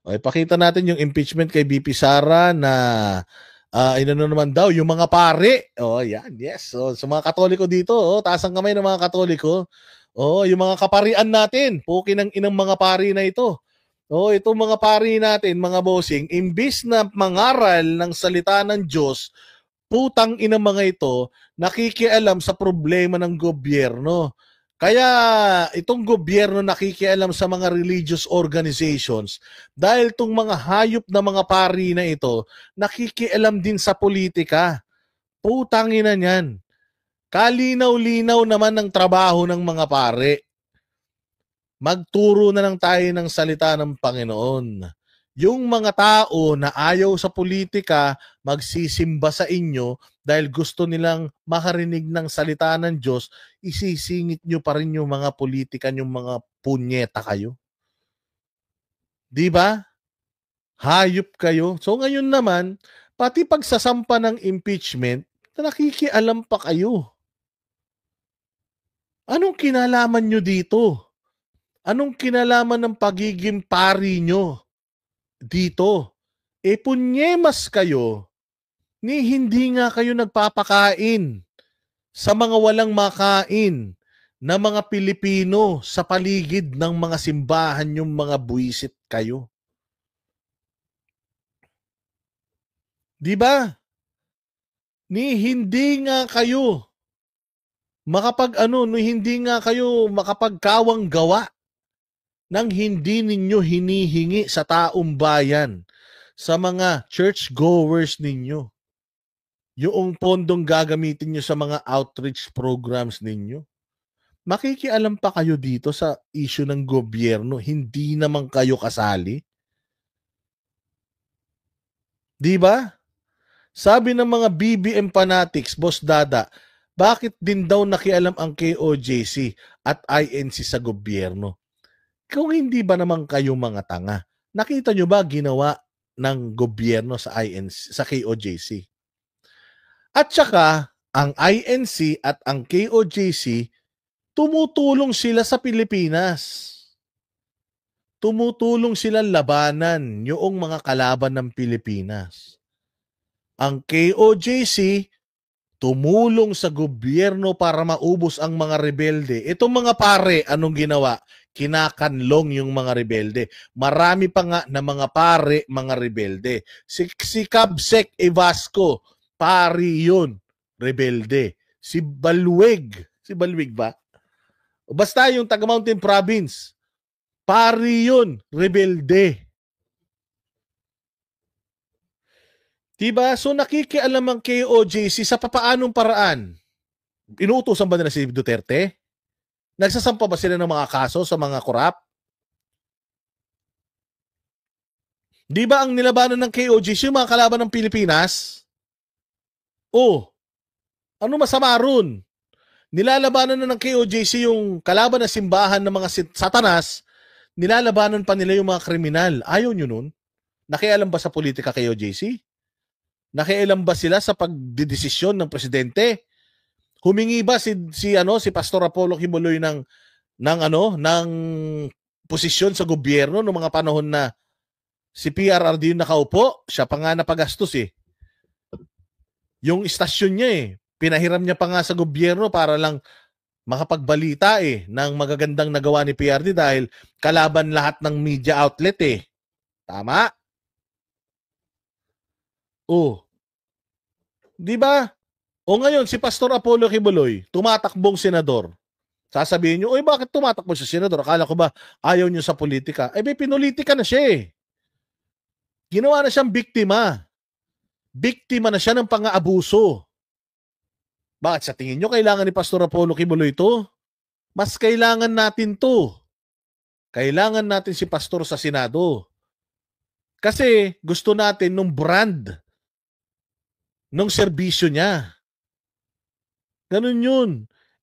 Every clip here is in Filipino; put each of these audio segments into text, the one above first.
O, ipakita natin yung impeachment kay BP Sara na inano naman daw yung mga pare. Oh, yan. Yes. So, sa mga Katoliko dito, taas ang kamay ng mga Katoliko. Yung mga kaparian natin, puki ng inang mga pari na ito. Itong mga pari natin, mga bossing, imbis na mangaral ng salita ng Diyos, putang ina mga ito, nakikialam sa problema ng gobyerno. Kaya itong gobyerno nakikialam sa mga religious organizations dahil itong mga hayop na mga pari na ito, nakikialam din sa politika. Putang ina niyan. Kalinaw-linaw naman ng trabaho ng mga pare. Magturo na lang tayo ng salita ng Panginoon. Yung mga tao na ayaw sa politika, magsisimba sa inyo dahil gusto nilang makarinig ng salita ng Diyos, isisingit nyo pa rin yung mga politika, yung mga punyeta kayo. Di ba? Hayop kayo. So ngayon naman, pati pagsasampa ng impeachment, nakikialam pa kayo. Anong kinalaman nyo dito? Anong kinalaman ng pagiging pari nyo dito? Punyemas kayo ni hindi nga kayo nagpapakain sa mga walang makain na mga Pilipino sa paligid ng mga simbahan yung mga buwisit kayo. Di ba? Ni hindi nga kayo hindi nga kayo makapagkawang gawa nang hindi ninyo hinihingi sa taong bayan, sa mga churchgoers ninyo, yung pondong gagamitin nyo sa mga outreach programs ninyo. Makikialam pa kayo dito sa issue ng gobyerno, hindi naman kayo kasali. Di ba? Sabi ng mga BBM fanatics, Boss Dada, bakit din daw nakialam ang KOJC at INC sa gobyerno? Kung hindi ba naman kayo mga tanga, nakita nyo ba ginawa ng gobyerno sa INC, sa KOJC? At saka, ang INC at ang KOJC, tumutulong sila sa Pilipinas. Tumutulong silang labanan yung mga kalaban ng Pilipinas. Ang KOJC, tumulong sa gobyerno para maubos ang mga rebelde. Itong mga pare, anong ginawa? Kinakanlong yung mga rebelde. Marami pa nga na mga pare, mga rebelde. Si Cabsec Evasco, pari yun, rebelde. Si Balweg ba? Basta yung taga Mountain Province, pari yun, rebelde. Diba? So nakikialam ang KOJC sa papaanong paraan. Inuutosan ba nila si Duterte? Nagsasampa ba sila ng mga kaso sa mga korap? Di ba ang nilabanan ng KOJC yung mga kalaban ng Pilipinas? Ano masama ron? Nilalabanan na ng KOJC yung kalaban na simbahan ng mga satanas, nilalabanan pa nila yung mga kriminal. Ayaw nyo nun? Nakialam ba sa politika KOJC? Nakialam ba sila sa pagdidesisyon ng presidente? Humingi ba si Pastor Apollo Kibuloy ng posisyon sa gobyerno noong mga panahon na si PRRD yung nakaupo? Siya pa nga napagastos eh. Yung istasyon niya pinahiram niya pa nga sa gobyerno para lang makapagbalita ng magagandang nagawa ni PRD dahil kalaban lahat ng media outlet Tama? Di ba? Ngayon, si Pastor Apollo Kibuloy, tumatakbong senador. Sasabihin nyo, bakit tumatakbo siya senador? Akala ko ba ayaw nyo sa politika? Pinulitika na siya Ginawa na siyang biktima. Biktima na siya ng pang-aabuso. Bakit sa tingin nyo kailangan ni Pastor Apollo Kibuloy ito? Mas kailangan natin to. Kailangan natin si Pastor sa Senado. Kasi gusto natin nung brand nung serbisyo niya. Ganun yun.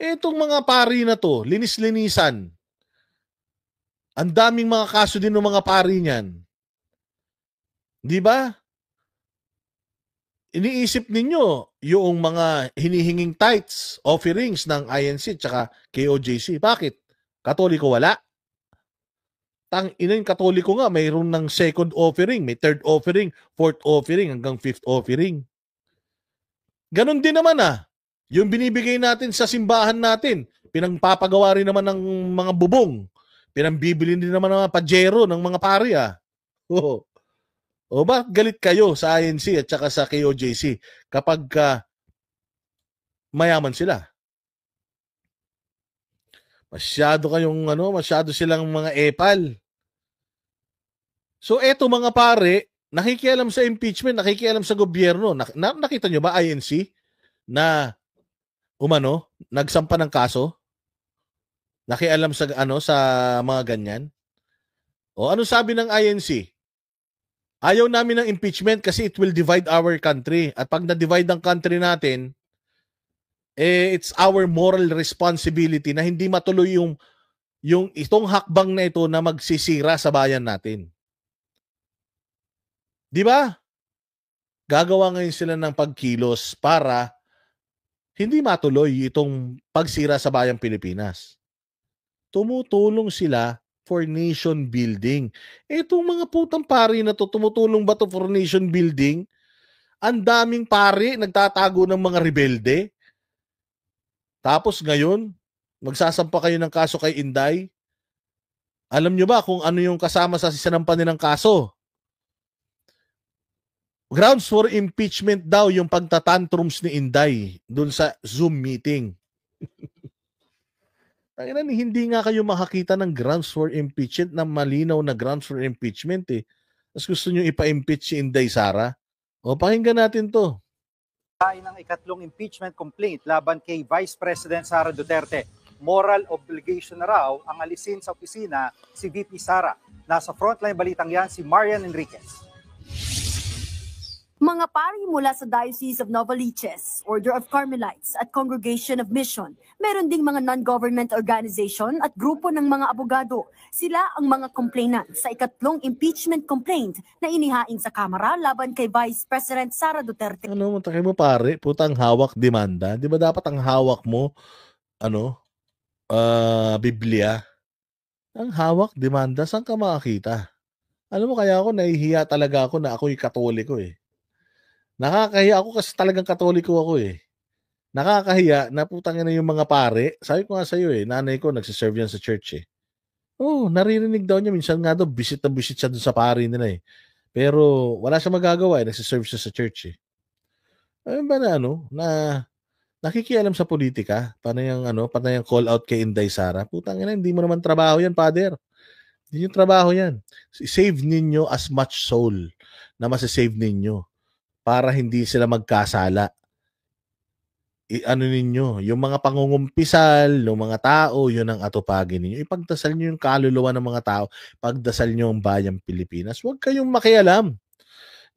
Itong mga pari na to, linis-linisan. Ang daming mga kaso din ng mga pari niyan. Di ba? Iniisip ninyo yung mga hinihinging tithes, offerings ng INC at KOJC. Bakit? Katoliko wala? Tang ina yung Katoliko nga, mayroon ng second offering, may third offering, fourth offering, hanggang fifth offering. Ganon din naman yung binibigay natin sa simbahan natin, pinagpapagawa rin naman ng mga bubong, pinambibili din naman ng mga pajero ng mga pari Oo. O ba galit kayo sa INC at saka sa KOJC kapag mayaman sila? Masyado kayong masyado silang mga epal. So eto mga pare, nakikialam sa impeachment, nakikialam sa gobyerno. Nakita nyo ba INC na nagsampa ng kaso? Nakialam sa sa mga ganyan? O ano sabi ng INC? Ayaw namin ng impeachment kasi it will divide our country. At pag na-divide ang country natin, it's our moral responsibility na hindi matuloy yung itong hakbang na ito na magsisira sa bayan natin. Di ba? Gagawa ngayon sila ng pagkilos para hindi matuloy itong pagsira sa bayang Pilipinas. Tumutulong sila for nation building. Itong mga putang pari na to, tumutulong ba to for nation building? Ang daming pari nagtatago ng mga rebelde. Tapos ngayon, magsasampa kayo ng kaso kay Inday. Alam nyo ba kung ano yung kasama sa sinampa nilang kaso? Grounds for impeachment daw yung pagtatantrums ni Inday dun sa Zoom meeting. Hindi nga kayo makakita ng grounds for impeachment na malinaw na grounds for impeachment eh. Tapos gusto nyo ipa-impeach si Inday Sara? O pakinggan natin to. Ng ikatlong impeachment complaint laban kay Vice President Sara Duterte. Moral obligation na raw ang alisin sa opisina si VP Sara. Nasa frontline balitang yan si Marian Enriquez. Mga pari mula sa Diocese of Novaliches, Order of Carmelites at Congregation of Mission, meron ding mga non-government organization at grupo ng mga abogado. Sila ang mga complainant sa ikatlong impeachment complaint na inihain sa Kamara laban kay Vice President Sara Duterte. Ano mo pare? Putang hawak demanda. Di ba dapat ang hawak mo, Biblia? Ang hawak demanda, saan ka makakita? Alam mo, kaya ako nahihiya talaga ako na ako'y Katoliko eh. Nakakahiya ako kasi talagang Katoliko ako eh. Nakakahiya na putang ina yung mga pare. Sabi ko nga sa'yo eh, nanay ko nagsiserve yan sa church eh. Naririnig daw niya. Minsan nga daw, visit siya dun sa pare nila eh. Pero wala siya magagawa eh, nagsiserve siya sa church eh. Ayun ba na nakikialam sa politika? Paano yung call out kay Inday Sara? Putang ina, hindi mo naman trabaho yan, father. Hindi yung trabaho yan. Save ninyo as much soul na masasave ninyo para hindi sila magkasala. Ninyo, yung mga pangungumpisal ng mga tao, yun ang atupagin ninyo. Ipagdasal nyo yung kaluluwa ng mga tao, pagdasal nyo ang bayang Pilipinas. Huwag kayong makialam.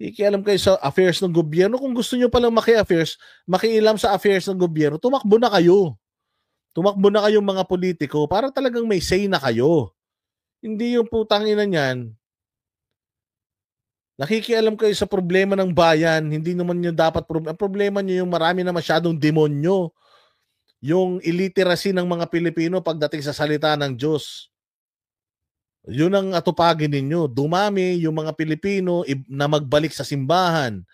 Ikialam kayo sa affairs ng gobyerno. Kung gusto nyo palang makialam sa affairs ng gobyerno, tumakbo na kayo. Tumakbo na kayong mga politiko para talagang may say na kayo. Hindi yung putang ina niyan. Nakikialam kayo sa problema ng bayan, hindi naman nyo dapat ang problema nyo yung marami na masyadong demonyo. Yung illiteracy ng mga Pilipino pagdating sa salita ng Diyos. Yun ang atupagin ninyo. Dumami yung mga Pilipino na magbalik sa simbahan,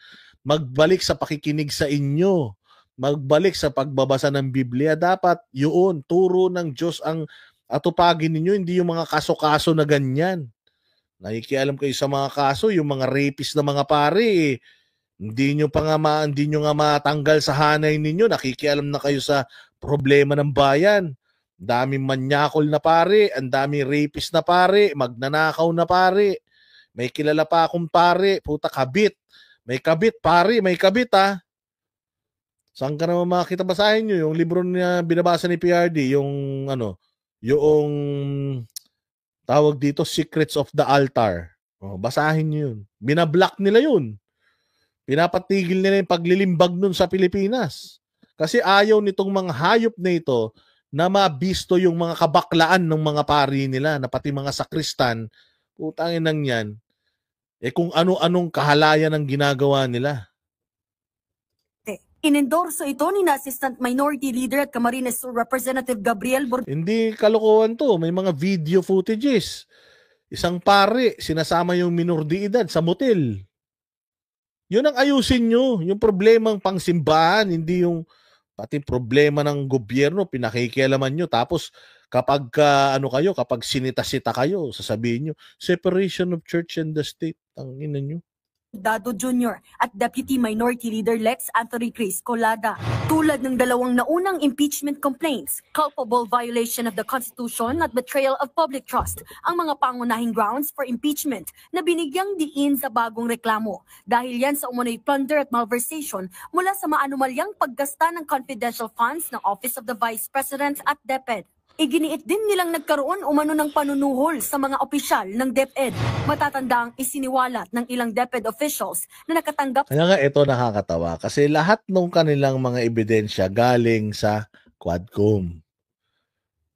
magbalik sa pakikinig sa inyo, magbalik sa pagbabasa ng Biblia. Dapat yun, turo ng Diyos ang atupagin ninyo, hindi yung mga kaso-kaso na ganyan. Nakikialam kayo sa mga kaso, yung mga rapist na mga pare, hindi nyo nga matanggal sa hanay ninyo. Nakikialam na kayo sa problema ng bayan. Daming manyakol na pare, ang daming rapist na pare, magnanakaw na pare. May kilala pa akong pare, puta kabit. May kabit pare, may kabit Saan ka naman makakita? Basahin nyo yung libro na binabasa ni PRD, yung yung tawag dito, Secrets of the Altar. Basahin nyo yun. Binablock nila yun. Pinapatigil nila yung paglilimbag nun sa Pilipinas. Kasi ayaw nitong mga hayop na ito na mabisto yung mga kabaklaan ng mga pari nila, na pati mga sakristan, putangin nang yan, kung ano-anong kahalayan ang ginagawa nila. Inendorso ito ni Assistant Minority Leader at Camarines Sur Representative Gabriel Bordonez. Hindi kalokohan to. May mga video footages. Isang pare, sinasama yung minor de edad sa motel. Yun ang ayusin nyo. Yung problemang pangsimbahan, hindi yung pati problema ng gobyerno, pinakikialaman nyo. Tapos kapag kapag sinita-sita kayo, sasabihin nyo, separation of church and the state. Ang ina nyo. Dado Jr. at Deputy Minority Leader Lex Anthony Chris Colada. Tulad ng dalawang naunang impeachment complaints, culpable violation of the Constitution at betrayal of public trust ang mga pangunahing grounds for impeachment na binigyang diin sa bagong reklamo. Dahil yan sa umunoy plunder at malversation mula sa maanumalyang paggasta ng confidential funds ng Office of the Vice President at DepEd. Iginiit din nilang nagkaroon umano ng panunuhol sa mga opisyal ng DepEd. Matatanda ang isiniwalat ng ilang DepEd officials na nakatanggap Kaya nga ito nakakatawa kasi lahat ng kanilang mga ebidensya galing sa Quadcom.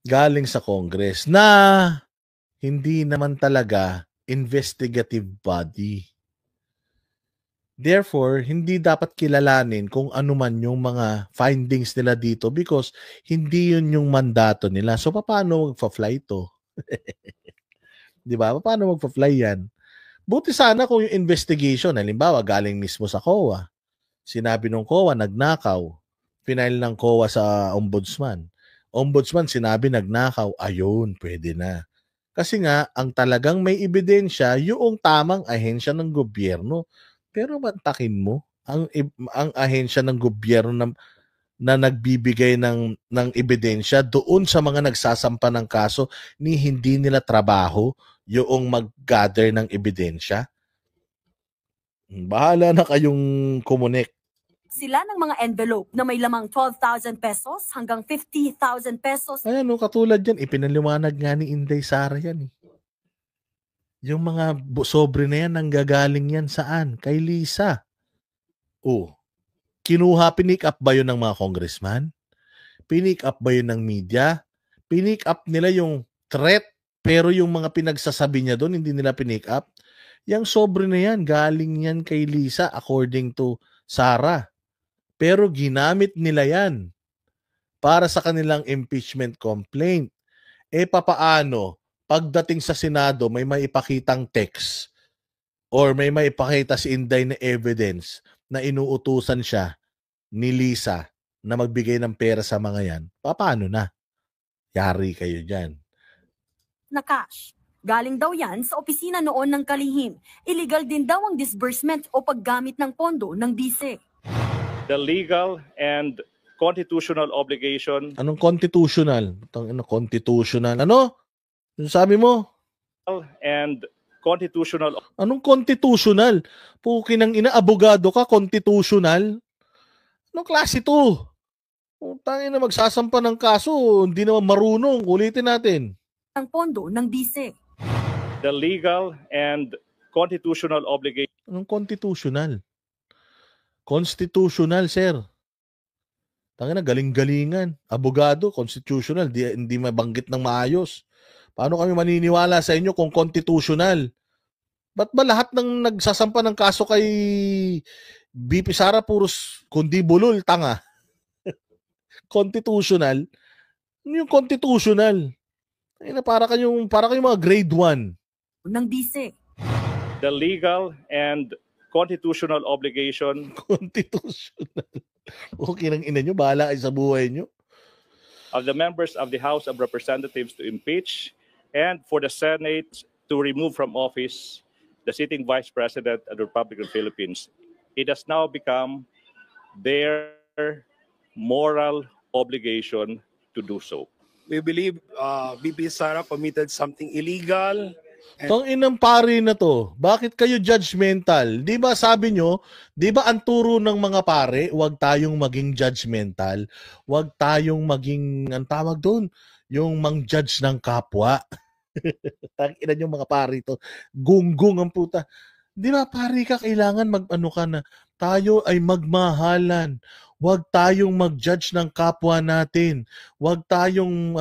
Galing sa Congress na hindi naman talaga investigative body. Therefore, hindi dapat kilalanin kung ano man yung mga findings nila dito because hindi yun yung mandato nila. So, paano magpa-fly ito? Di ba? Paano magpa-fly yan? Buti sana kung yung investigation, halimbawa, galing mismo sa COA. Sinabi ng COA, nagnakaw. Pinail ng COA sa ombudsman. Ombudsman, sinabi nagnakaw. Ayun, pwede na. Kasi nga, ang talagang may ebidensya, yung tamang ahensya ng gobyerno. Pero mantakin mo, ang ahensya ng gobyerno na nagbibigay ng ebidensya doon sa mga nagsasampa ng kaso ni hindi nila trabaho yung mag-gather ng ebidensya. Bahala na kayong kumunik. sila ng mga envelope na may lamang 12,000 pesos hanggang 50,000 pesos. Ayan, no, katulad yan, ipinaliwanag nga ni Inday Sara yan eh. Yung mga sobre na yan, nanggagaling yan saan? Kay Lisa. Oh, kinuha, pinick up ba yun ng mga congressman? Pinick up ba yun ng media? Pinick up nila yung threat, pero yung mga pinagsasabi niya doon, hindi nila pinick up. Yung sobre na yan, galing yan kay Lisa according to Sara. Pero ginamit nila yan para sa kanilang impeachment complaint. Papaano? Pagdating sa Senado, may maipakitang text or may maipakita si Inday na evidence na inuutusan siya ni Lisa na magbigay ng pera sa mga yan, paano na? Yari kayo dyan. Na cash. Galing daw yan sa opisina noon ng kalihim. Illegal din daw ang disbursement o paggamit ng pondo ng DISE. The legal and constitutional obligation Anong constitutional? Constitutional. Ano? Yung sabi mo? and constitutional Anong constitutional? Pukin ng ina, abogado ka, constitutional? Anong klase to? Tangin na magsasampa ng kaso, hindi naman marunong. Ulitin natin. Ang pondo ng DISE. the legal and constitutional obligation Anong constitutional? Constitutional, sir. Tangin na, galing-galingan. Abogado, constitutional, hindi mabanggit ng maayos. Paano kami maniniwala sa inyo kung constitutional? Ba't ba lahat ng nagsasampa ng kaso kay BP Sara puros kundi bulol, tanga? Constitutional? Ano yung constitutional? Ay na, para kayong mga grade 1. Ng DISE. the legal and constitutional obligation Constitutional. Okay ng ina nyo, bahala kayo sa buhay nyo. of the members of the House of Representatives to impeach and for the Senate to remove from office the sitting Vice President of the Republic of the Philippines. It has now become their moral obligation to do so. We believe BP Sara committed something illegal. Tong inang pari na to, bakit kayo judgmental? Di ba sabi nyo, di ba ang turo ng mga pare, huwag tayong maging judgmental, huwag tayong maging, ang tawag doon, yung mang-judge ng kapwa. Takinan yung mga pari to, gunggong ang puta. Di ba pari ka, kailangan mag-ano ka na, tayo ay magmahalan. Huwag tayong mag-judge ng kapwa natin. Huwag tayong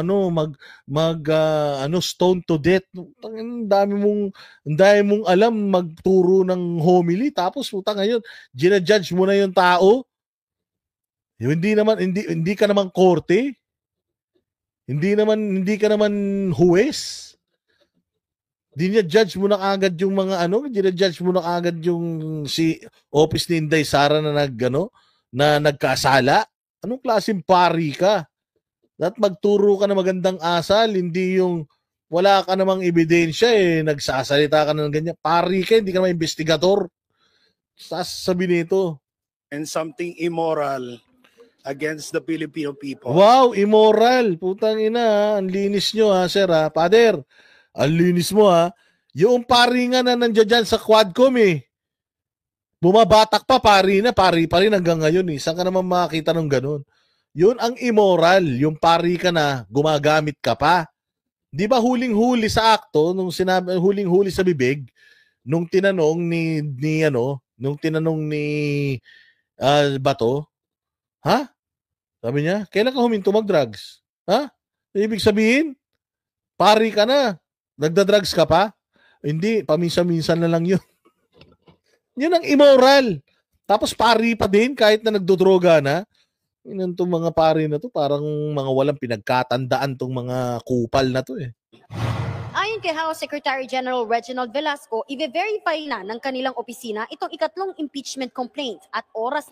stone to death. Ang dami mong alam magturo ng homily tapos puta ngayon, ginajudge mo na yung tao. Hindi ka naman korte. Hindi ka naman huwes. Dinja-judge mo na kagad yung mga dinja-judge mo na kagad yung si office ni Inday Sara na na nagkasala. Anong klaseng pari ka? At magturo ka na magandang asal, hindi yung wala ka namang ebidensya nagsasalita ka na ng ganyan. Pari ka, hindi ka naman investigador. Sasabi nito. And something immoral against the Filipino people. Wow, immoral. Putang ina, ang linis nyo sir Father, ang linis mo Yung pari nga na nandiyan dyan sa Quadcom bumabatak pa, pari pa rin hanggang ngayon Saan ka naman makakita ng ganun? Yun ang immoral. Yung pari ka na, gumagamit ka pa. Di ba huling-huli sa akto, nung sinabi, huling-huli sa bibig, nung tinanong ni Bato, sabi niya, kailan ka huminto mag-drugs? Ibig sabihin, pari ka na, nagda-drugs ka pa? Hindi, paminsan-minsan na lang yun. Yun ang immoral. Tapos pari pa din, kahit na nagdodroga na. Yun itong mga pari na to, parang mga walang pinagkatandaan tong mga kupal na to Ayon kay House Secretary General Reginald Velasco, i-verify na ng kanilang opisina itong ikatlong impeachment complaint at oras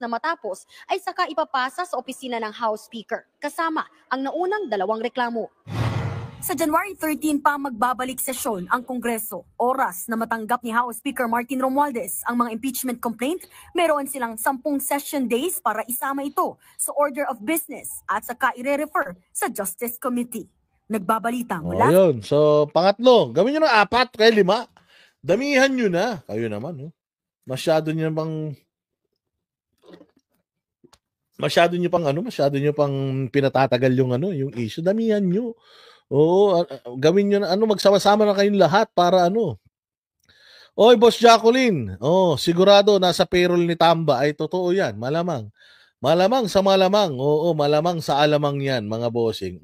na matapos ay saka ipapasa sa opisina ng House Speaker, kasama ang naunang dalawang reklamo. Sa January 13 pa magbabalik sesyon ang Kongreso. Oras na matanggap ni House Speaker Martin Romualdez ang mga impeachment complaint, meron silang 10 session days para isama ito sa order of business at saka i-refer sa Justice Committee. Nagbabalita mula. Ayun. So, pangatlo, gawin nyo ng 4 kaya 5. Damihan nyo na. Kayo naman. Masyado nyo pang pinatatagal yung issue. Damihan nyo. Oo, gawin nyo na, magsama-sama na kayong lahat para Oy, Boss Jacqueline, sigurado nasa payroll ni Tamba. Ay, totoo yan, malamang. Malamang sa malamang, malamang sa alamang yan, mga bossing.